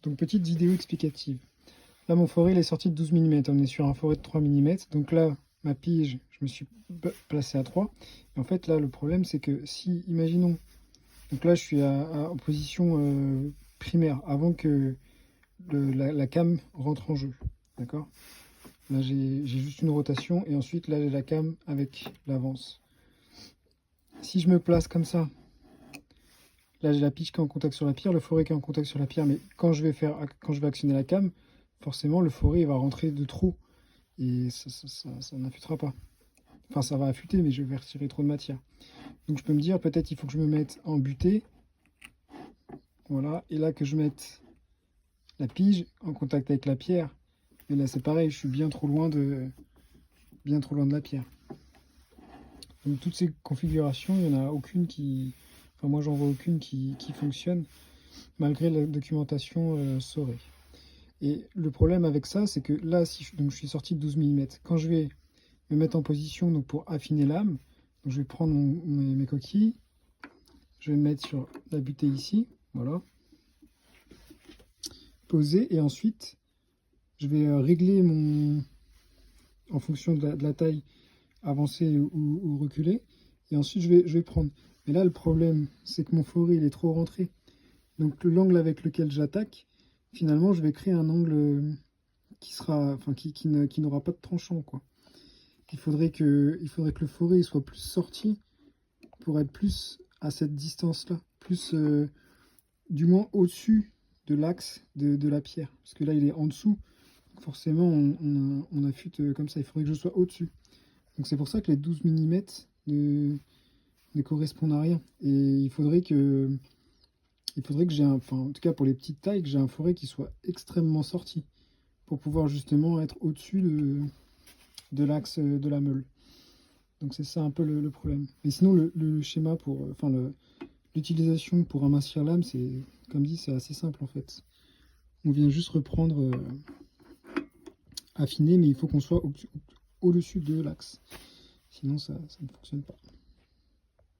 Donc petite vidéo explicative. Là mon forêt il est sorti de 12 mm, on est sur un forêt de 3 mm. Donc là ma pige, je me suis placé à 3. Et en fait là le problème c'est que si, imaginons, donc là je suis en position primaire avant que la cam rentre en jeu. D'accord? Là j'ai juste une rotation et ensuite là j'ai la cam avec l'avance. Si je me place comme ça, là j'ai la pige qui est en contact sur la pierre, le forêt qui est en contact sur la pierre, mais quand je vais actionner la cam, forcément le forêt il va rentrer de trop et ça n'affûtera pas. Enfin ça va affûter mais je vais retirer trop de matière. Donc je peux me dire peut-être il faut que je me mette en butée. Voilà, et là que je mette la pige en contact avec la pierre. Et là c'est pareil, je suis bien trop loin de la pierre. Donc toutes ces configurations, il n'y en a aucune qui... Enfin moi j'en vois aucune qui fonctionne malgré la documentation Soré. Et le problème avec ça, c'est que là, si je suis sorti de 12 mm, quand je vais me mettre en position donc, pour affiner l'âme, je vais prendre mes coquilles, je vais me mettre sur la butée ici, voilà, poser, et ensuite je vais régler en fonction de la taille, avancer ou reculer, et ensuite je vais prendre. Mais là, le problème, c'est que mon forêt, il est trop rentré. Donc l'angle avec lequel j'attaque, finalement, je vais créer un angle qui sera, enfin, qui n'aura pas de tranchant, quoi. Il faudrait que le forêt soit plus sorti pour être plus à cette distance-là, plus du moins au-dessus de l'axe de la pierre. Parce que là, il est en dessous. Donc forcément, on affûte comme ça. Il faudrait que je sois au-dessus. Donc c'est pour ça que les 12 mm ne correspondent à rien. Et il faudrait que j'ai enfin en tout cas pour les petites tailles, que j'ai un forêt qui soit extrêmement sorti pour pouvoir justement être au-dessus de l'axe de la meule. Donc c'est ça un peu le problème. Mais sinon le schéma pour, enfin l'utilisation pour amincir l'âme, c'est comme dit, c'est assez simple en fait. On vient juste reprendre, affiner, mais il faut qu'on soit au-dessus de l'axe. Sinon ça ne fonctionne pas.